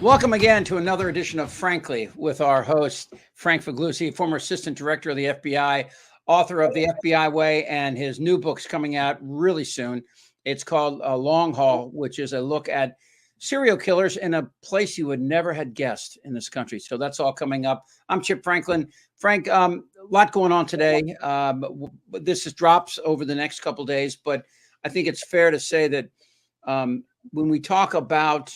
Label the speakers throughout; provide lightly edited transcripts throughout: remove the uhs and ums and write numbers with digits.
Speaker 1: Welcome again to another edition of Frankly with our host, Frank Figliuzzi, former Assistant Director of the FBI, author of The FBI Way, and his new book's coming out really soon. It's called Long Haul, which is a look at serial killers in a place you would never have guessed in this country. So that's all coming up. I'm Chip Franklin. Frank, a lot going on today. This drops over the next couple of days, but I think it's fair to say that when we talk about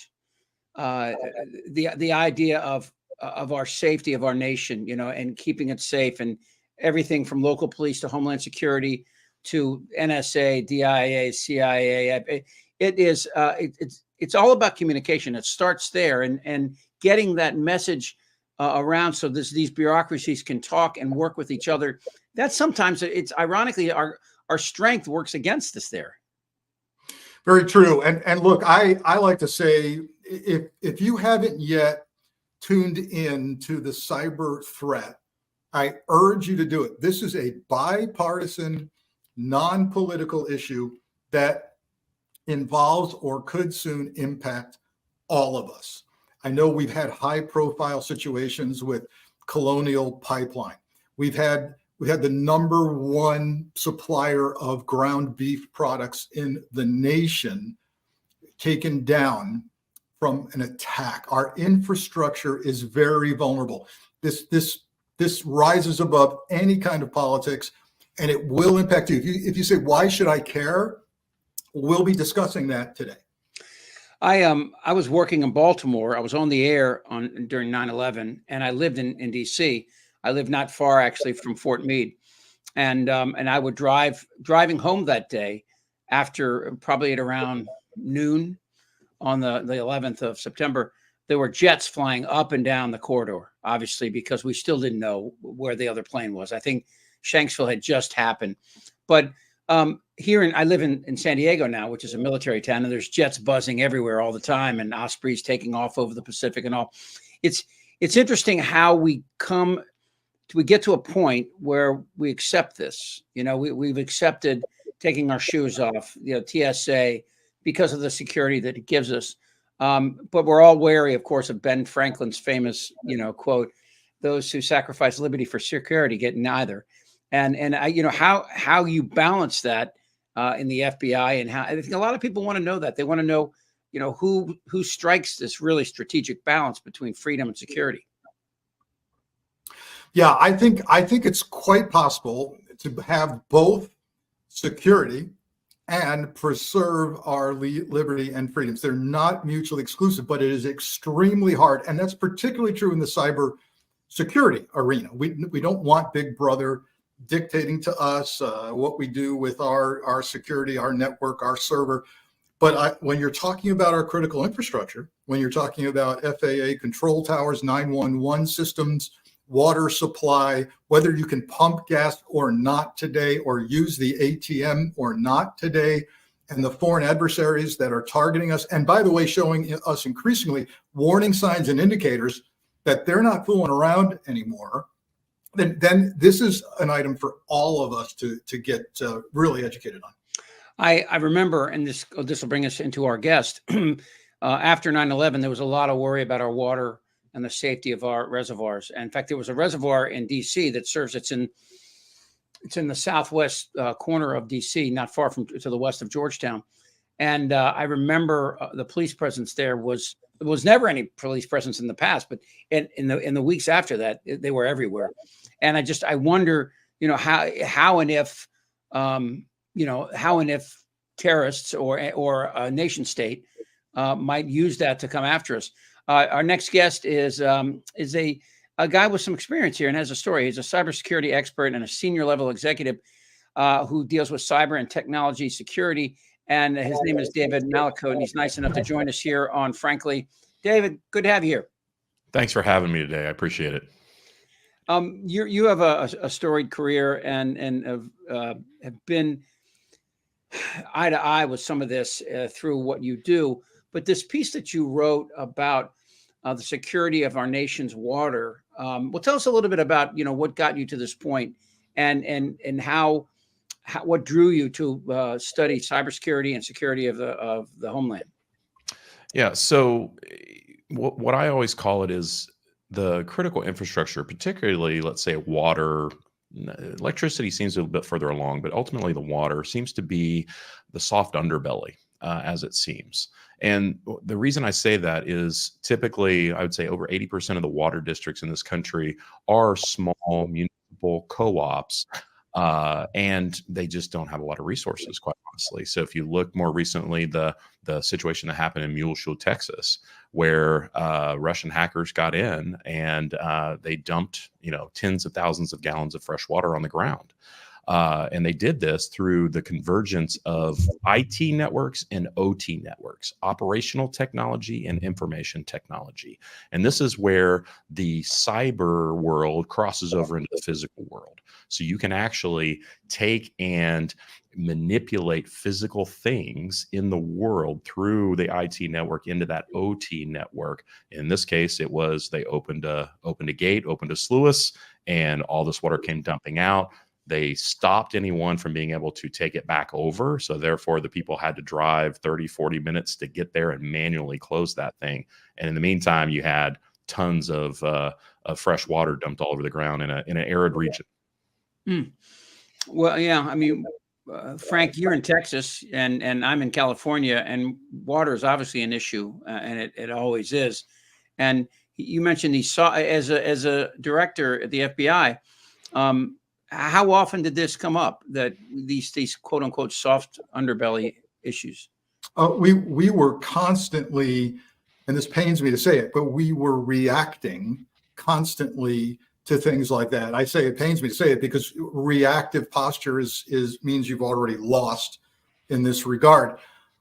Speaker 1: the idea of our safety of our nation, and keeping it safe, and everything from local police to Homeland Security to NSA, DIA, CIA. It's all about communication. It starts there, and getting that message around so these bureaucracies can talk and work with each other. That sometimes it's ironically our strength works against us there.
Speaker 2: Very true. And look, I like to say, if you haven't yet tuned in to the cyber threat, I urge you to do it. This is a bipartisan, non-political issue that involves or could soon impact all of us. I know we've had high-profile situations with Colonial Pipeline. We had the number one supplier of ground beef products in the nation taken down from an attack. Our infrastructure is very vulnerable. This rises above any kind of politics, and it will impact you. If you say, why should I care? We'll be discussing that today.
Speaker 1: I was working in Baltimore. I was on the air during 9/11, and I lived in DC. I lived not far actually from Fort Meade, and I would driving home that day after probably at around noon on the 11th of September. There were jets flying up and down the corridor, obviously, because we still didn't know where the other plane was. I think Shanksville had just happened, but I live in San Diego now, which is a military town, and there's jets buzzing everywhere all the time, and Ospreys taking off over the Pacific and all. It's interesting how we get to a point where we accept this. We've accepted taking our shoes off, TSA, because of the security that it gives us. But we're all wary, of course, of Ben Franklin's famous, quote, "Those who sacrifice liberty for security get neither." And how you balance that in the FBI, and how I think a lot of people want to know that. They want to know, who strikes this really strategic balance between freedom and security.
Speaker 2: Yeah, I think it's quite possible to have both security and preserve our liberty and freedoms. They're not mutually exclusive, but it is extremely hard. And that's particularly true in the cyber security arena. We don't want Big Brother dictating to us what we do with our security, our network, our server. But when you're talking about our critical infrastructure, when you're talking about FAA control towers, 911 systems, water supply, whether you can pump gas or not today, or use the ATM or not today, and the foreign adversaries that are targeting us, and by the way, showing us increasingly warning signs and indicators that they're not fooling around anymore, then this is an item for all of us to get really educated on.
Speaker 1: I remember, and this will bring us into our guest, after 9/11, there was a lot of worry about our water and the safety of our reservoirs. And in fact, there was a reservoir in DC that serves, it's in the southwest corner of DC, not far to the west of Georgetown. And I remember the police presence there was never any police presence in the past, but in the weeks after that, they were everywhere. And I wonder, how and if terrorists or a nation state might use that to come after us. Our next guest is a guy with some experience here and has a story. He's a cybersecurity expert and a senior level executive who deals with cyber and technology security. And his name is David Malicoat, and he's nice enough to join us here on Frankly. David, good to have you here.
Speaker 3: Thanks for having me today. I appreciate it.
Speaker 1: You have a storied career and have been eye to eye with some of this through what you do. But this piece that you wrote about the security of our nation's water, well, tell us a little bit about what got you to this point, and how what drew you to study cybersecurity and security of the homeland.
Speaker 3: Yeah. So what I always call it is the critical infrastructure, particularly, let's say, water. Electricity seems a little bit further along, but ultimately the water seems to be the soft underbelly, as it seems. And the reason I say that is typically, I would say over 80% of the water districts in this country are small municipal co-ops, and they just don't have a lot of resources, quite honestly. So if you look more recently, the situation that happened in Muleshoe, Texas, where Russian hackers got in and they dumped, tens of thousands of gallons of fresh water on the ground. And they did this through the convergence of IT networks and OT networks, operational technology and information technology. And this is where the cyber world crosses over into the physical world. So you can actually take and manipulate physical things in the world through the IT network into that OT network. In this case, it was they opened a gate, opened a sluice, and all this water came dumping out. They stopped anyone from being able to take it back over. So therefore, the people had to drive 30, 40 minutes to get there and manually close that thing. And in the meantime, you had tons of fresh water dumped all over the ground in an arid region.
Speaker 1: Well, yeah, I mean, Frank, you're in Texas and I'm in California, and water is obviously an issue, and it always is. And you mentioned as a director at the FBI, how often did this come up, that these quote unquote soft underbelly issues?
Speaker 2: We were constantly, and this pains me to say it, but we were reacting constantly to things like that. I say it pains me to say it because reactive posture means you've already lost in this regard.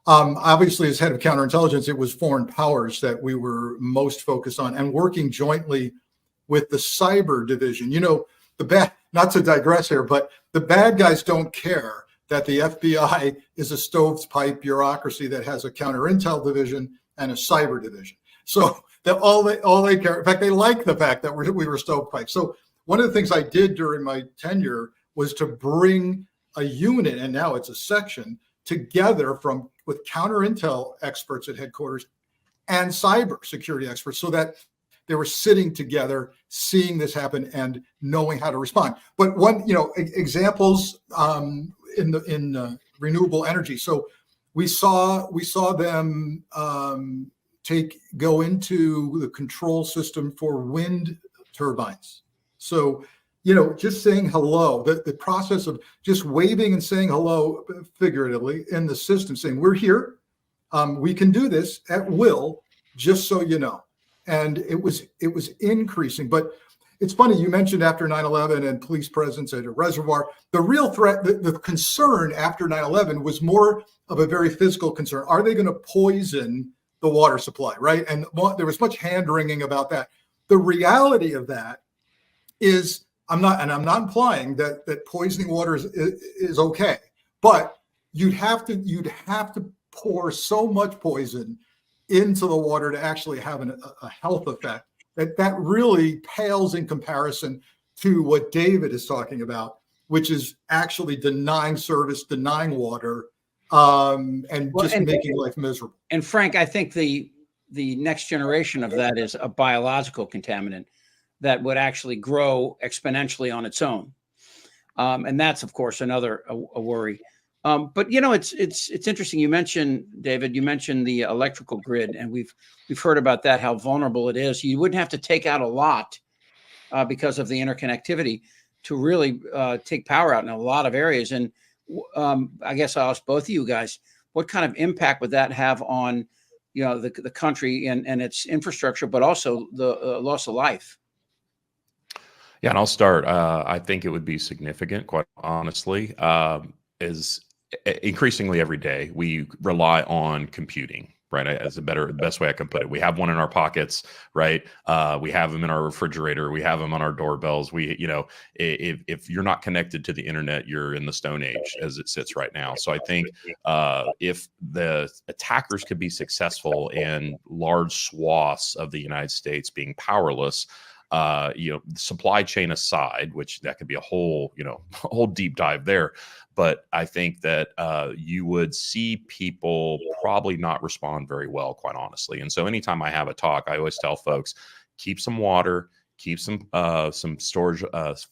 Speaker 2: Obviously, as head of counterintelligence, it was foreign powers that we were most focused on, and working jointly with the cyber division. Not to digress here, but the bad guys don't care that the FBI is a stovepipe bureaucracy that has a counterintel division and a cyber division. So that all they care. In fact, they like the fact that we were stovepipes. So one of the things I did during my tenure was to bring a unit, and now it's a section, together with counterintel experts at headquarters and cybersecurity experts, so that they were sitting together, seeing this happen and knowing how to respond. But examples in renewable energy. So we saw them go into the control system for wind turbines. So, just saying hello, the process of just waving and saying hello figuratively in the system, saying we're here, we can do this at will, just so you know. And it was increasing. But it's funny, you mentioned after 9/11 and police presence at a reservoir. The real threat, the concern after 9/11 was more of a very physical concern. Are they going to poison the water supply, right? And there was much hand-wringing about that. The reality of that is, I'm not implying that poisoning water is okay, but you'd have to pour so much poison into the water to actually have a health effect that really pales in comparison to what David is talking about, which is actually denying service, denying water, and making life miserable.
Speaker 1: And Frank, I think the next generation of that is a biological contaminant that would actually grow exponentially on its own, and that's of course another a worry. But it's interesting. You mentioned, David, the electrical grid, and we've heard about that, how vulnerable it is. You wouldn't have to take out a lot because of the interconnectivity to really take power out in a lot of areas. And I guess I'll ask both of you guys, what kind of impact would that have on the country and its infrastructure, but also the loss of life?
Speaker 3: Yeah, and I'll start. I think it would be significant, quite honestly. Is increasingly every day we rely on computing, right? As the best way I can put it. We have one in our pockets, right? We have them in our refrigerator. We have them on our doorbells. If you're not connected to the internet, you're in the Stone Age as it sits right now. So I think if the attackers could be successful in large swaths of the United States being powerless, supply chain aside, which that could be a whole, a whole deep dive there. But I think that you would see people probably not respond very well, quite honestly. And so anytime I have a talk, I always tell folks, keep some water, keep some storage,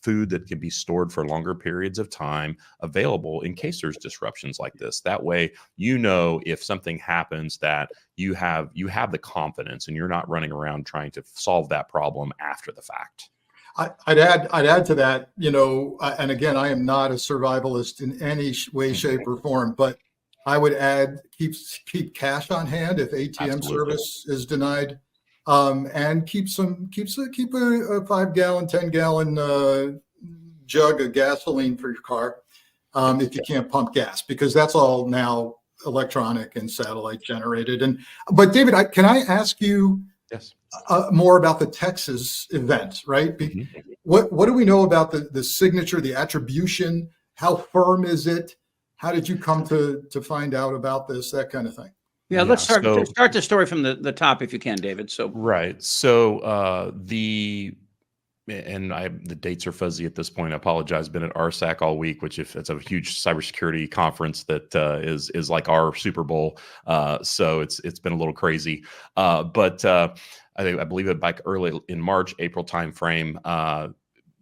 Speaker 3: food that can be stored for longer periods of time available in case there's disruptions like this. That way, if something happens, that you have the confidence and you're not running around trying to solve that problem after the fact.
Speaker 2: I'd add to that, and again, I am not a survivalist in any way, shape, or form, but I would add keep cash on hand if ATM
Speaker 3: Absolutely.
Speaker 2: service is denied. And keep a 5-gallon, 10-gallon jug of gasoline for your car if you can't pump gas, because that's all now electronic and satellite generated. But David, can I ask you
Speaker 3: Yes.
Speaker 2: More about the Texas event, right?
Speaker 3: Mm-hmm.
Speaker 2: What do we know about the signature, the attribution? How firm is it? How did you come to find out about this, that kind of thing?
Speaker 1: Yeah, let's start the story from the top if you can, David. So
Speaker 3: right. So the dates are fuzzy at this point. I apologize. Been at RSAC all week, which it's a huge cybersecurity conference that is like our Super Bowl. So it's been a little crazy. But I believe it back early in March, April timeframe.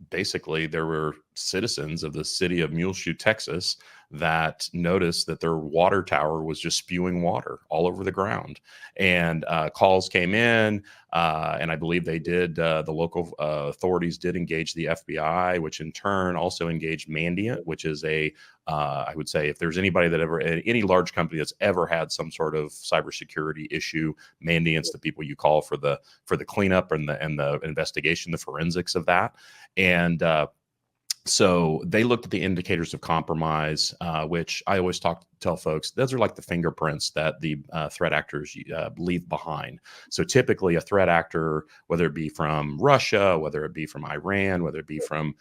Speaker 3: Basically, there were citizens of the city of Muleshoe, Texas, that noticed that their water tower was just spewing water all over the ground. And calls came in, and I believe they did, the local authorities did engage the FBI, which in turn also engaged Mandiant, which is I would say if there's anybody any large company that's ever had some sort of cybersecurity issue, Mandiant's the people you call for the cleanup and the investigation, the forensics of that. And so they looked at the indicators of compromise, which I always tell folks, those are like the fingerprints that the threat actors leave behind. So typically a threat actor, whether it be from Russia, whether it be from Iran, whether it be from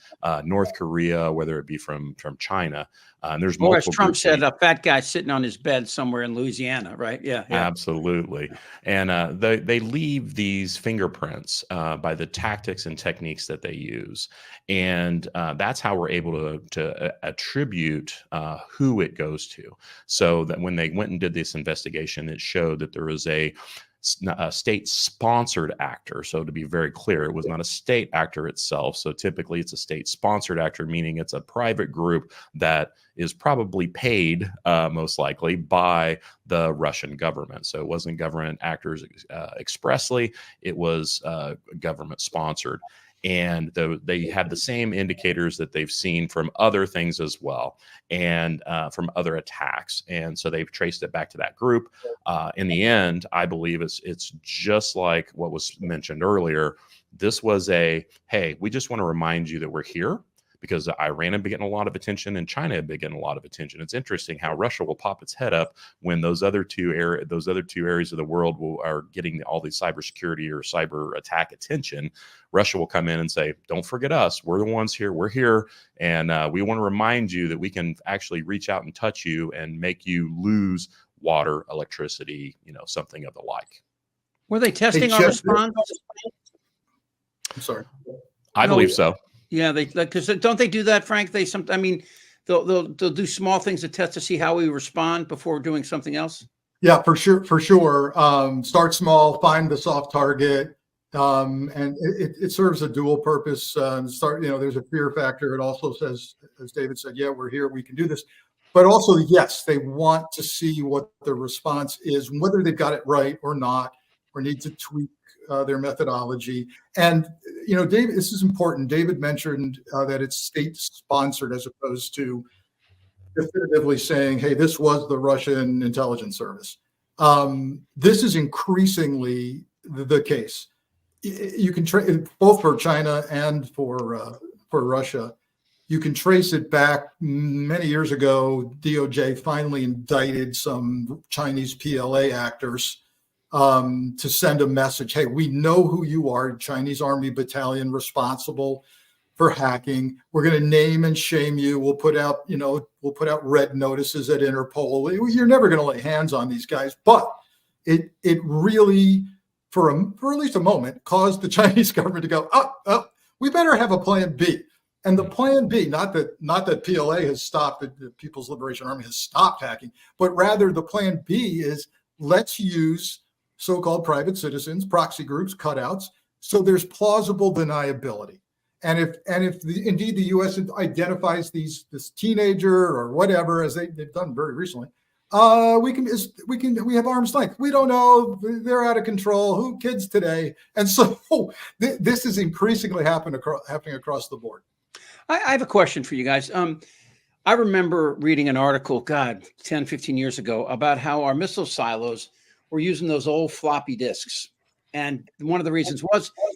Speaker 3: North Korea, whether it be from China, and there's multiple.
Speaker 1: Or as Trump said, a fat guy sitting on his bed somewhere in Louisiana, right? Yeah.
Speaker 3: Absolutely. And they leave these fingerprints by the tactics and techniques that they use. And that's how we're able to attribute who it goes to. So that when they went and did this investigation, it showed that there was a state-sponsored actor. So to be very clear, it was not a state actor itself. So typically it's a state-sponsored actor, meaning it's a private group that is probably paid, most likely, by the Russian government. So it wasn't government actors expressly, it was government-sponsored. And they had the same indicators that they've seen from other things as well, and from other attacks. And so they've traced it back to that group. In the end, I believe it's just like what was mentioned earlier. This was hey, we just want to remind you that we're here, because Iran had been getting a lot of attention and China had been getting a lot of attention. It's interesting how Russia will pop its head up when those other two areas of the world are getting all the cybersecurity or cyber attack attention. Russia will come in and say, don't forget us. We're the ones here. We're here. And we want to remind you that we can actually reach out and touch you and make you lose water, electricity, something of the like.
Speaker 1: Were they testing our response?
Speaker 2: I'm sorry.
Speaker 3: I believe so.
Speaker 1: Yeah, because don't they do that, Frank? They'll do small things to test to see how we respond before doing something else.
Speaker 2: Yeah, for sure. Start small, find the soft target, and it serves a dual purpose. There's a fear factor. It also says, as David said, yeah, we're here, we can do this. But also, yes, they want to see what the response is, whether they've got it right or not, or need to tweak their methodology. And, David, this is important. David mentioned that it's state-sponsored as opposed to definitively saying, hey, this was the Russian intelligence service. This is increasingly the case. You can both for China and for Russia. You can trace it back many years ago. DOJ finally indicted some Chinese PLA actors to send a message. Hey, we know who you are, Chinese Army battalion responsible for hacking. We're going to name and shame you. We'll put out red notices at Interpol. You're never going to lay hands on these guys. But it really, for at least a moment, caused the Chinese government to go, oh, we better have a plan B. And the plan B, not that PLA has stopped, the People's Liberation Army has stopped hacking, but rather the plan B is let's use so-called private citizens, proxy groups, cutouts, so there's plausible deniability. And if indeed the U.S. identifies this teenager or whatever, as they've done very recently, we have arm's length. We don't know, they're out of control. Who kids today? And so this is increasingly happening across the board.
Speaker 1: I have a question for you guys. I remember reading an article, 10, 15 years ago, about how our missile silos were using those old floppy disks. And one of the reasons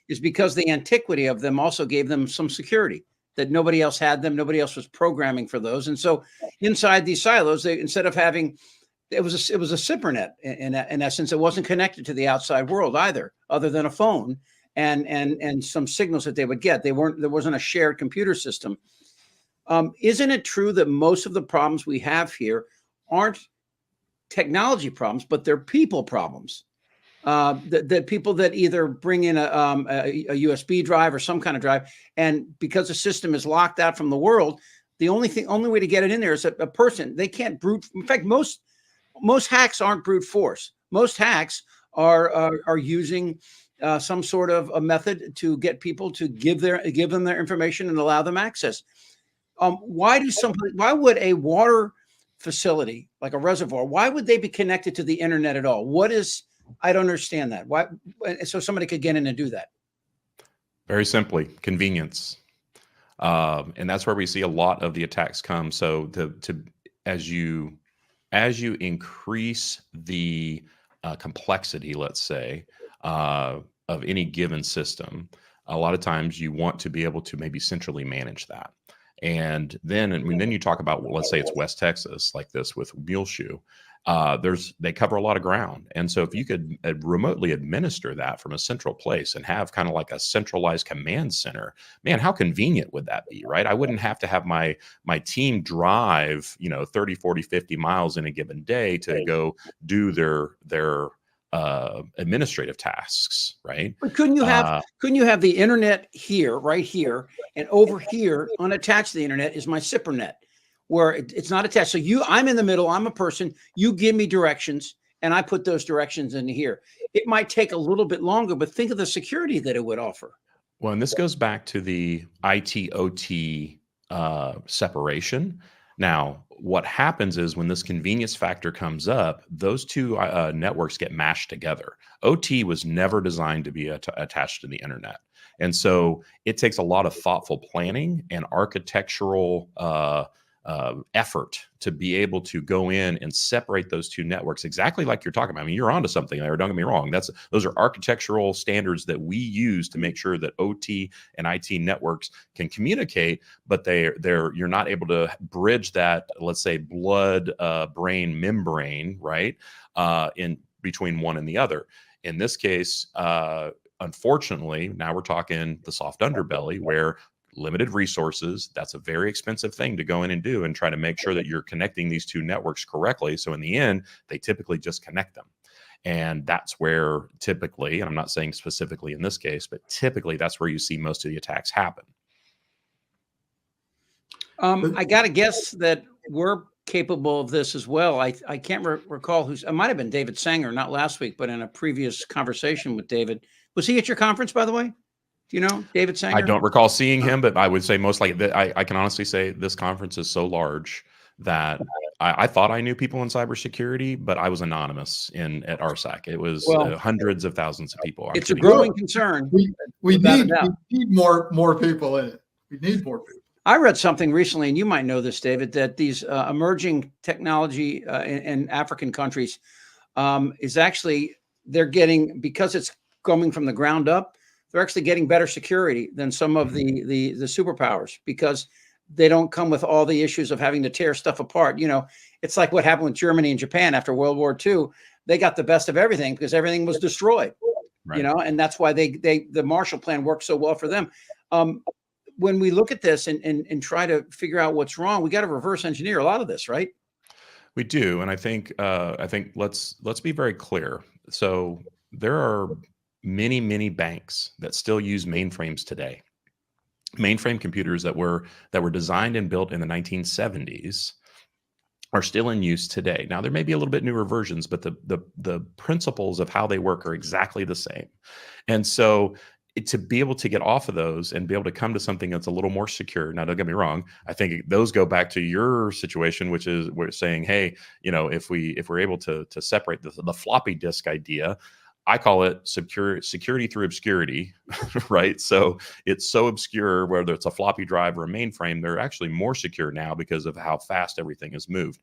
Speaker 1: is because the antiquity of them also gave them some security, that nobody else had them. Nobody else was programming for those. And so inside these silos, instead of having, it was a SIPRnet in essence. It wasn't connected to the outside world either, other than a phone and some signals that they would get. There wasn't a shared computer system. Isn't it true that most of the problems we have here aren't technology problems, but they're people problems? The people that either bring in a USB drive or some kind of drive, and because the system is locked out from the world, the only way to get it in there is a person. They can't brute. In fact, most hacks aren't brute force. Most hacks are using some sort of a method to get people to give them their information and allow them access. Why would a water facility like a reservoir, why would they be connected to the internet at all? I don't understand that. Why? So somebody could get in and do that.
Speaker 3: Very simply, convenience. And that's where we see a lot of the attacks come. So as you increase the complexity, let's say, of any given system, a lot of times you want to be able to maybe centrally manage that. And then you talk about, let's say it's West Texas, like this with Muleshoe. They cover a lot of ground. And so if you could remotely administer that from a central place and have kind of like a centralized command center, man, how convenient would that be, right? I wouldn't have to have my team drive, 30, 40, 50 miles in a given day to go do their administrative tasks, right?
Speaker 1: But couldn't you have the internet here, right here, and over here, unattached to the internet is my SIPRnet, where it's not attached. So I'm in the middle. I'm a person. You give me directions, and I put those directions into here. It might take a little bit longer, but think of the security that it would offer.
Speaker 3: Well, and this goes back to the IT/OT separation. Now, what happens is when this convenience factor comes up, those two networks get mashed together. OT was never designed to be attached to the internet. And so it takes a lot of thoughtful planning and architectural effort to be able to go in and separate those two networks exactly like you're talking about. I mean, you're onto something there. Don't get me wrong. Those are architectural standards that we use to make sure that OT and IT networks can communicate, but you're not able to bridge that, let's say, blood brain membrane, right, in between one and the other. In this case, unfortunately, now we're talking the soft underbelly where limited resources, that's a very expensive thing to go in and do and try to make sure that you're connecting these two networks correctly. So in the end, they typically just connect them. And that's where typically, and I'm not saying specifically in this case, but typically that's where you see most of the attacks happen.
Speaker 1: I got to guess that we're capable of this as well. I can't recall it might have been David Sanger, not last week, but in a previous conversation with David. Was he at your conference, by the way? Do you know David Sanger?
Speaker 3: I don't recall seeing him, but I would say most likely, I can honestly say this conference is so large that I thought I knew people in cybersecurity, but I was anonymous at RSAC. It was hundreds of thousands of people.
Speaker 1: It's a growing concern.
Speaker 2: We need more people in it. We need more people.
Speaker 1: I read something recently, and you might know this, David, that these emerging technology in African countries is actually, they're getting, because it's coming from the ground up, they're actually getting better security than some of the superpowers because they don't come with all the issues of having to tear stuff apart. It's like what happened with Germany and Japan after World War II. They got the best of everything because everything was destroyed, right. And that's why the Marshall Plan worked so well for them. When we look at this and try to figure out what's wrong, we got to reverse engineer a lot of this, right?
Speaker 3: We do. And I think let's be very clear. So there are many banks that still use mainframes today. Mainframe computers that were designed and built in the 1970s are still in use today. Now, there may be a little bit newer versions, but the principles of how they work are exactly the same. And so to be able to get off of those and be able to come to something that's a little more secure. Now, don't get me wrong. I think those go back to your situation, which is we're saying, hey, if we're able to separate the floppy disk idea, I call it security through obscurity, right? So it's so obscure, whether it's a floppy drive or a mainframe, they're actually more secure now because of how fast everything has moved.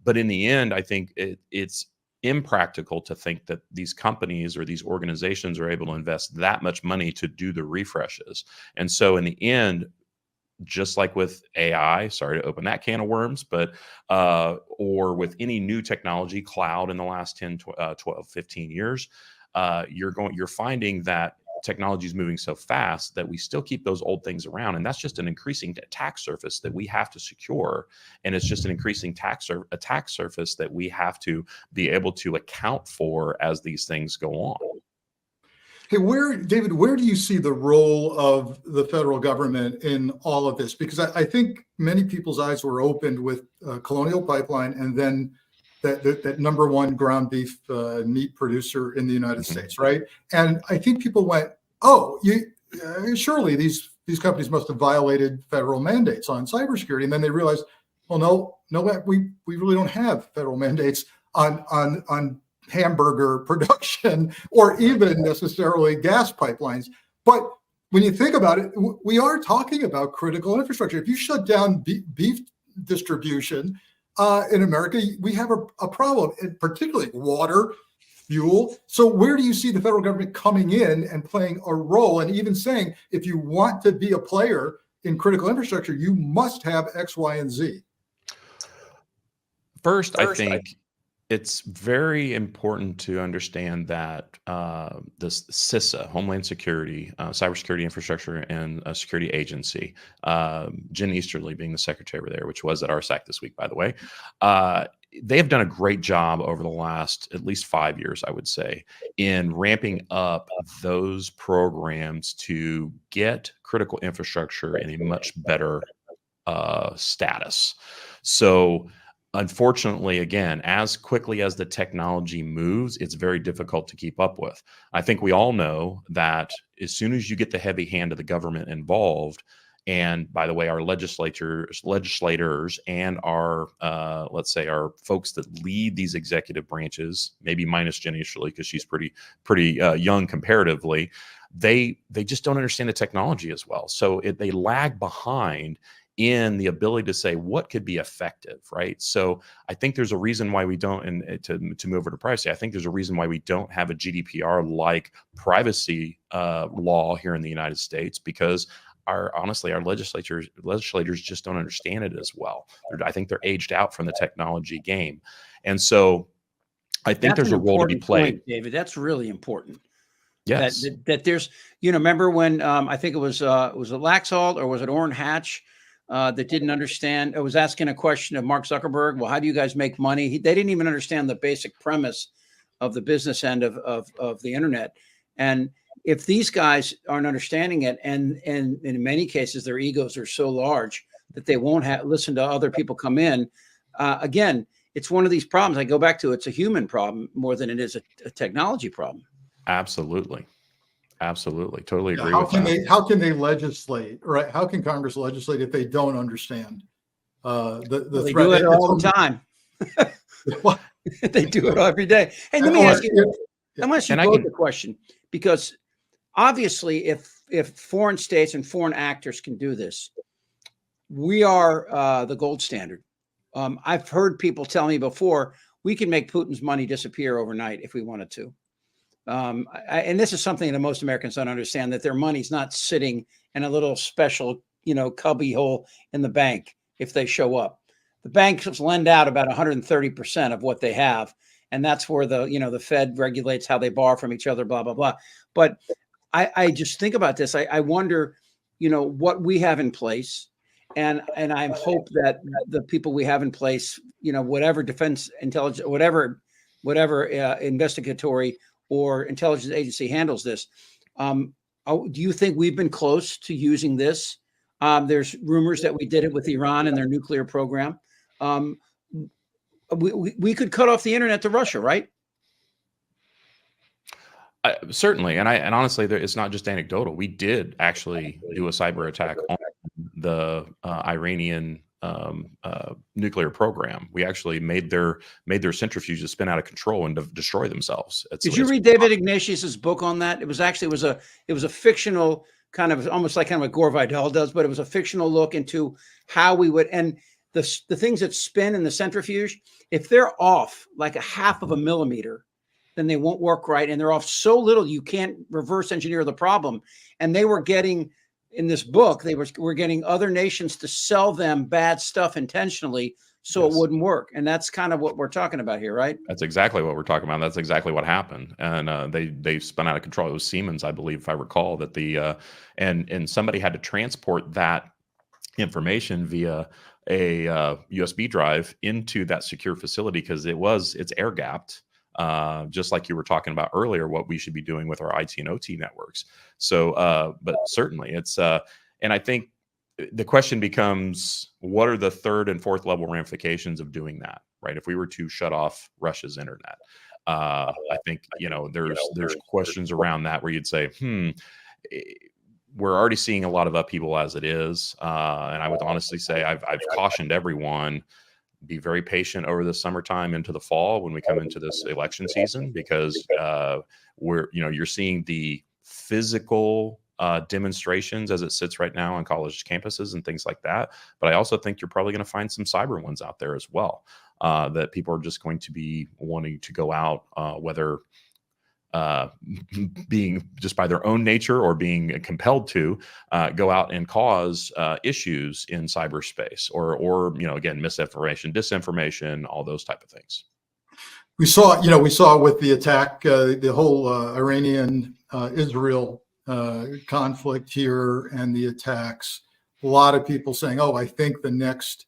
Speaker 3: But in the end, I think it's impractical to think that these companies or these organizations are able to invest that much money to do the refreshes. And so in the end, just like with AI, sorry to open that can of worms, but or with any new technology, cloud in the last 10, 12, 15 years, you're finding that technology is moving so fast that we still keep those old things around. And that's just an increasing attack surface that we have to secure. And it's just an increasing attack surface that we have to be able to account for as these things go on.
Speaker 2: Hey, David, where do you see the role of the federal government in all of this? Because I think many people's eyes were opened with Colonial Pipeline and then that number one ground beef meat producer in the United States, right? And I think people went, "Oh, surely these companies must have violated federal mandates on cybersecurity." And then they realized, "Well, no, we really don't have federal mandates on hamburger production or even necessarily gas pipelines." But when you think about it, we are talking about critical infrastructure. If you shut down beef distribution in America, we have a problem, and particularly water, fuel. So where do you see the federal government coming in and playing a role, and even saying, if you want to be a player in critical infrastructure, you must have X, Y, and Z?
Speaker 3: First, I think it's very important to understand that this CISA, Homeland Security, Cybersecurity Infrastructure and Security Agency, Jen Easterly being the secretary over there, which was at RSAC this week, by the way, they have done a great job over the last at least 5 years, I would say, in ramping up those programs to get critical infrastructure in a much better status. So unfortunately, again, as quickly as the technology moves, it's very difficult to keep up with. I think we all know that as soon as you get the heavy hand of the government involved, and by the way, our legislators and our, let's say, our folks that lead these executive branches, maybe minus Jen Easterly because she's pretty young comparatively, they just don't understand the technology as well. So they lag behind in the ability to say what could be effective, right? So I think there's a reason why we don't, and to move over to privacy, I think there's a reason why we don't have a GDPR-like privacy law here in the United States, because honestly, our legislators just don't understand it as well. I think they're aged out from the technology game. And so I think there's a role to be played.
Speaker 1: Point, David, that's really important.
Speaker 3: Yes.
Speaker 1: That there's, remember when I think it was Laxalt or was it Orrin Hatch that didn't understand? I was asking a question of Mark Zuckerberg. Well, how do you guys make money? They didn't even understand the basic premise of the business end of the internet. And if these guys aren't understanding it, and in many cases their egos are so large that they won't listen to other people come in, again, it's one of these problems. I go back to it's a human problem more than it is a technology problem. Absolutely.
Speaker 3: Totally agree with that.
Speaker 2: How can they legislate, right? How can Congress legislate if they don't understand the
Speaker 1: they
Speaker 2: threat?
Speaker 1: Do it all the time. They do it every day. Hey, let me ask you. I'm going to ask you both the question, because obviously, if foreign states and foreign actors can do this, we are the gold standard. I've heard people tell me before, we can make Putin's money disappear overnight if we wanted to. And this is something that most Americans don't understand, that their money's not sitting in a little special, cubby hole in the bank if they show up. The banks lend out about 130% of what they have. And that's where the Fed regulates how they borrow from each other, blah, blah, blah. But I just think about this. I wonder, what we have in place. And I hope that the people we have in place, whatever defense intelligence, whatever investigatory or intelligence agency handles this. Do you think we've been close to using this? There's rumors that we did it with Iran and their nuclear program. We could cut off the internet to Russia, right?
Speaker 3: Certainly, and honestly, it's not just anecdotal. We did actually do a cyber attack on the Iranian nuclear program. We actually made their centrifuges spin out of control and destroy themselves.
Speaker 1: Did you read David Ignatius's book on that? It was a fictional kind of, almost like kind of what Gore Vidal does, but it was a fictional look into how we would, and the things that spin in the centrifuge, if they're off like a half of a millimeter, then they won't work right. And they're off so little, you can't reverse engineer the problem. And they were getting, in this book, they were getting other nations to sell them bad stuff intentionally so it wouldn't work. And that's kind of what we're talking about here, right?
Speaker 3: That's exactly what we're talking about. That's exactly what happened. And they spun out of control. It was Siemens, I believe, if I recall, that and somebody had to transport that information via a USB drive into that secure facility because it's air gapped. Just like you were talking about earlier, what we should be doing with our IT and OT networks. So, but certainly it's, and I think the question becomes, what are the third and fourth level ramifications of doing that, right? If we were to shut off Russia's internet, I think, there's questions around that where you'd say, we're already seeing a lot of upheaval as it is. And I would honestly say I've cautioned everyone, be very patient over the summertime into the fall when we come into this election season, because you're seeing the physical demonstrations as it sits right now on college campuses and things like that. But I also think you're probably going to find some cyber ones out there as well, that people are just going to be wanting to go out, whether being just by their own nature or being compelled to go out and cause issues in cyberspace, or again, misinformation, disinformation, all those type of things.
Speaker 2: We saw with the attack, the whole Iranian Israel conflict here and the attacks, a lot of people saying, oh, I think the next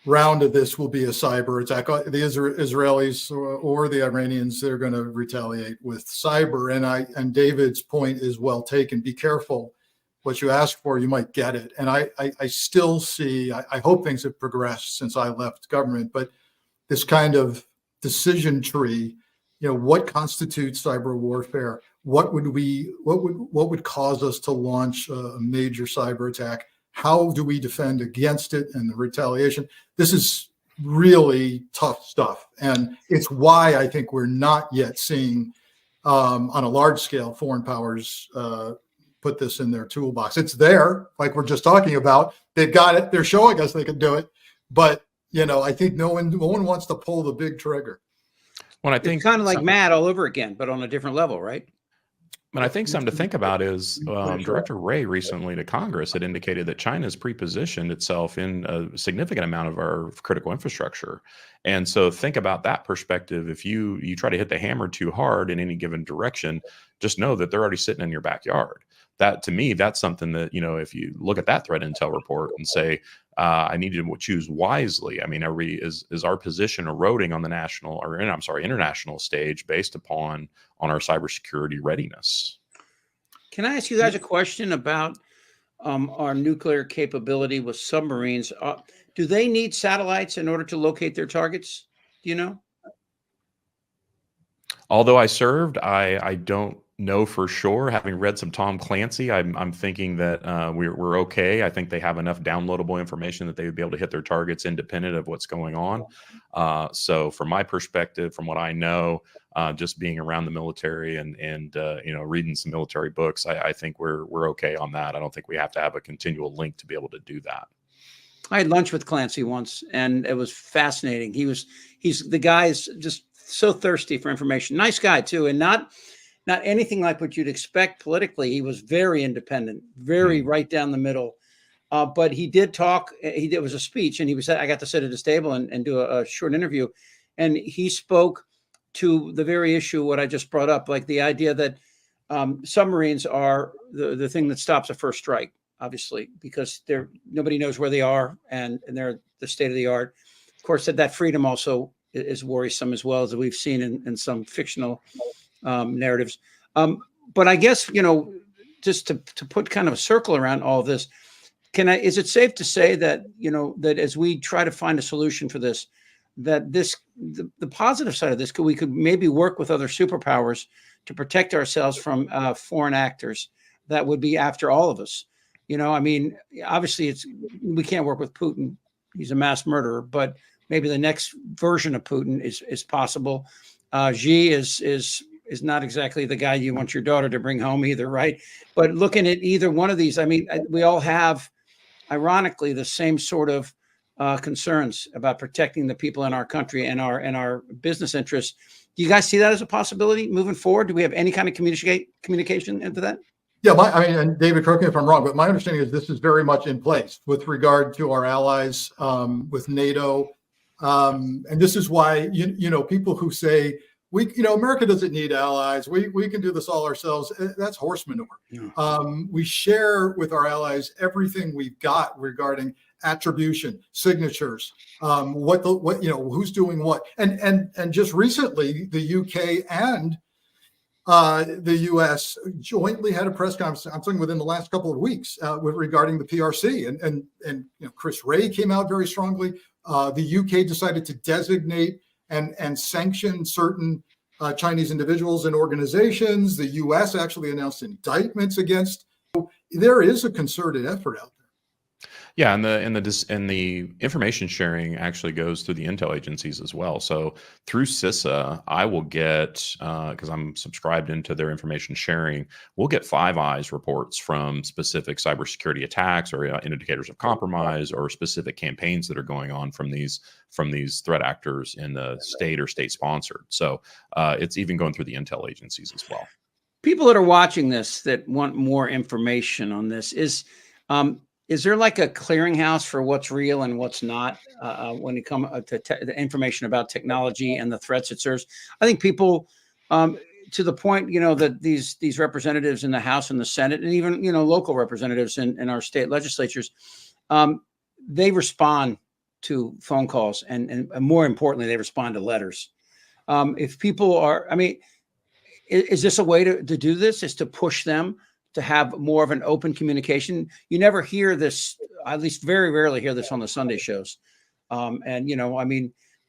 Speaker 2: round of this will be a cyber attack. The Israelis or the Iranians, they're going to retaliate with cyber. And David's point is well taken. Be careful what you ask for, you might get it. And I still see, I hope things have progressed since I left government, but this kind of decision tree, what constitutes cyber warfare? What would cause us to launch a major cyber attack? How do we defend against it and the retaliation? This is really tough stuff. And it's why I think we're not yet seeing, on a large scale, foreign powers put this in their toolbox. It's there, like we're just talking about. They've got it. They're showing us they can do it. But, I think no one wants to pull the big trigger.
Speaker 3: Well, I think
Speaker 1: it's kind of like MAD all over again, but on a different level, right?
Speaker 3: But I think something to think about is Director Wray recently to Congress had indicated that China's pre-positioned itself in a significant amount of our critical infrastructure. And so think about that perspective. If you try to hit the hammer too hard in any given direction, just know that they're already sitting in your backyard. That, to me, that's something that, if you look at that threat intel report and say, I need to choose wisely. I mean, is our position eroding on the international stage based upon our cybersecurity readiness?
Speaker 1: Can I ask you guys a question about our nuclear capability with submarines? Do they need satellites in order to locate their targets? Do you know?
Speaker 3: Although I served, I don't know for sure. Having read some Tom Clancy, I'm thinking that we're okay. I think they have enough downloadable information that they would be able to hit their targets independent of what's going on. So from my perspective, from what I know, just being around the military and reading some military books, I think we're okay on that. I don't think we have to have a continual link to be able to do that.
Speaker 1: I had lunch with Clancy once, and it was fascinating. The guy is just so thirsty for information. Nice guy too, and not anything like what you'd expect politically. He was very independent, very right down the middle. But he did talk. It was a speech, and I got to sit at his table and do a short interview, and he spoke to the very issue what I just brought up, like the idea that submarines are the thing that stops a first strike, obviously, because nobody knows where they are, and they're the state of the art. Of course, that freedom also is worrisome as well, as we've seen in some fictional narratives. But I guess, just to put kind of a circle around all of this, is it safe to say that, that as we try to find a solution for this, that the positive side of this, we could maybe work with other superpowers to protect ourselves from foreign actors that would be after all of us? I mean, obviously we can't work with Putin. He's a mass murderer, but maybe the next version of Putin is possible. Xi is not exactly the guy you want your daughter to bring home either, right? But looking at either one of these, I mean, we all have, ironically, the same sort of concerns about protecting the people in our country and our business interests. Do you guys see that as a possibility moving forward? Do we have any kind of communication into that?
Speaker 2: Yeah, and David, correct me if I'm wrong, but my understanding is this is very much in place with regard to our allies with NATO. And this is why, people who say, America doesn't need allies, we can do this all ourselves, that's horse manure. Yeah. We share with our allies everything we've got regarding attribution, signatures, who's doing what. And just recently, the UK and the U.S. jointly had a press conference, I'm talking within the last couple of weeks, regarding the PRC. And Chris Wray came out very strongly. The UK decided to designate and sanction certain Chinese individuals and organizations. The U.S. actually announced indictments against. So there is a concerted effort out there.
Speaker 3: Yeah, and the information sharing actually goes through the intel agencies as well. So through CISA, I will get, because I'm subscribed into their information sharing, we'll get Five Eyes reports from specific cybersecurity attacks or indicators of compromise or specific campaigns that are going on from these threat actors in the state or state sponsored. So it's even going through the intel agencies as well.
Speaker 1: People that are watching this that want more information on this, is there like a clearinghouse for what's real and what's not when it comes to the information about technology and the threats it serves? I think people, to the point, that these representatives in the House and the Senate, and even local representatives in our state legislatures, they respond to phone calls, and more importantly, they respond to letters. If people are, is this a way to do this? Is to push them to have more of an open communication? You never hear this, at least very rarely hear this on the Sunday shows. And,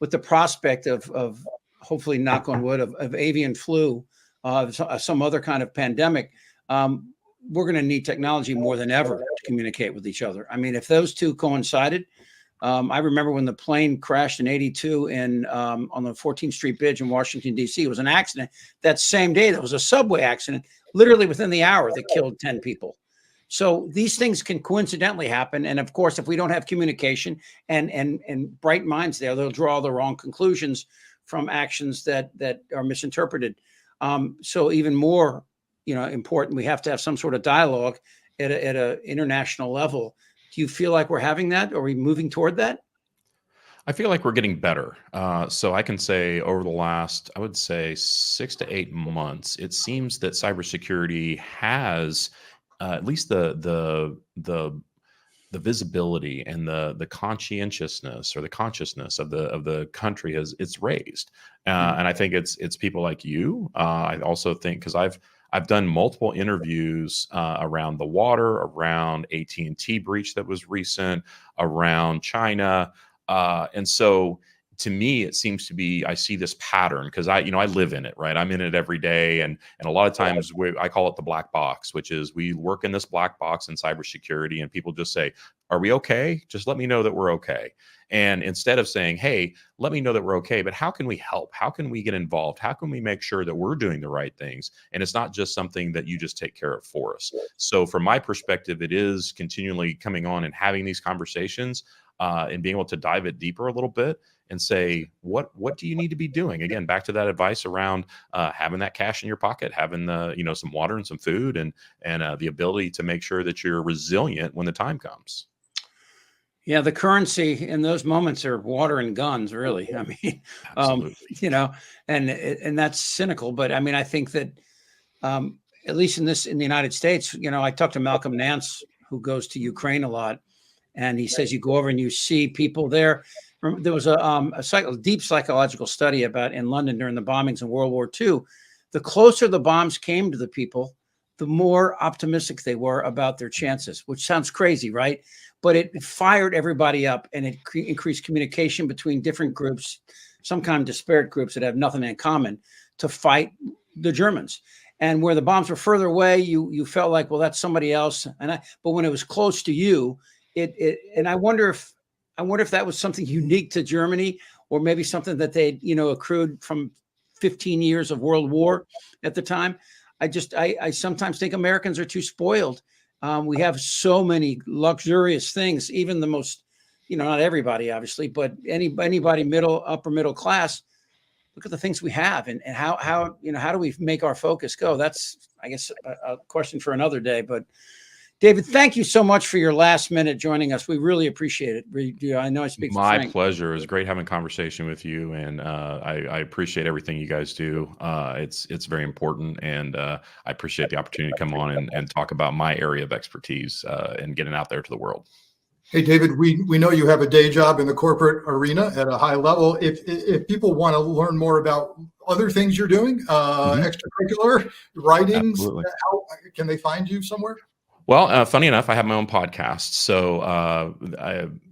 Speaker 1: with the prospect of hopefully, knock on wood, of avian flu, some other kind of pandemic, we're going to need technology more than ever to communicate with each other. If those two coincided, I remember when the plane crashed in '82 on the 14th Street Bridge in Washington, D.C. It was an accident. That same day, there was a subway accident, literally within the hour, that killed 10 people. So these things can coincidentally happen. And of course, if we don't have communication and bright minds there, they'll draw the wrong conclusions from actions that are misinterpreted. So even more, important, we have to have some sort of dialogue at a international level. Do you feel like we're having that? Are we moving toward that?
Speaker 3: I feel like we're getting better. So I can say over the last, I would say 6 to 8 months, it seems that cybersecurity has at least the visibility and the conscientiousness or the consciousness of the country it's raised. And I think it's people like you. I also think, because I've done multiple interviews around the water, around AT&T breach that was recent, around China. And so to me, it seems to be, I see this pattern because I live in it, right? I'm in it every day. And a lot of times I call it the black box, which is we work in this black box in cybersecurity, and people just say, are we okay? Just let me know that we're okay. And instead of saying, hey, let me know that we're okay, but how can we help? How can we get involved? How can we make sure that we're doing the right things? And it's not just something that you just take care of for us. So from my perspective, it is continually coming on and having these conversations and being able to dive it deeper a little bit and say, what do you need to be doing? Again, back to that advice around having that cash in your pocket, having some water and some food and the ability to make sure that you're resilient when the time comes.
Speaker 1: Yeah, the currency in those moments are water and guns, really. And that's cynical, but I think that at least in the United States, I talked to Malcolm Nance, who goes to Ukraine a lot, and he says you go over and you see people there. There was a deep psychological study about in London during the bombings in World War II, the closer the bombs came to the people, the more optimistic they were about their chances, which sounds crazy, right? But it fired everybody up, and it increased communication between different groups, some kind of disparate groups that have nothing in common, to fight the Germans. And where the bombs were further away, you felt like, well, that's somebody else. But when it was close to you, and I wonder if that was something unique to Germany, or maybe something that they accrued from 15 years of World War at the time. I sometimes think Americans are too spoiled. We have so many luxurious things, even the most, not everybody, obviously, but anybody upper middle class. Look at the things we have, and how do we make our focus go? That's, I guess, a question for another day. But David, thank you so much for your last minute joining us. We really appreciate it. I know I speak for Frank.
Speaker 3: My pleasure. It was great having a conversation with you, and I appreciate everything you guys do. It's very important, and I appreciate the opportunity to come on and talk about my area of expertise and getting out there to the world.
Speaker 2: Hey, David, we know you have a day job in the corporate arena at a high level. If people want to learn more about other things you're doing, extracurricular writings, how can they find you somewhere?
Speaker 3: Well, funny enough, I have my own podcast. So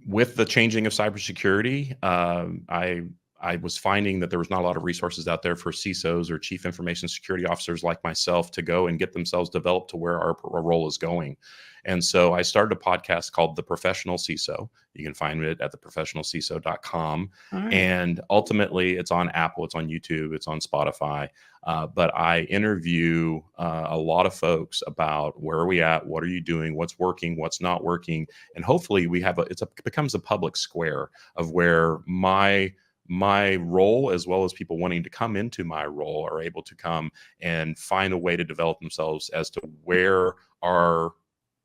Speaker 3: with the changing of cybersecurity, I was finding that there was not a lot of resources out there for CISOs or chief information security officers like myself to go and get themselves developed to where our role is going. And so I started a podcast called The Professional CISO. You can find it at theprofessionalciso.com. Right. And ultimately, it's on Apple, it's on YouTube, it's on Spotify. But I interview a lot of folks about where are we at, what are you doing, what's working, what's not working. And hopefully we have it becomes a public square of where my role, as well as people wanting to come into my role, are able to come and find a way to develop themselves as to where our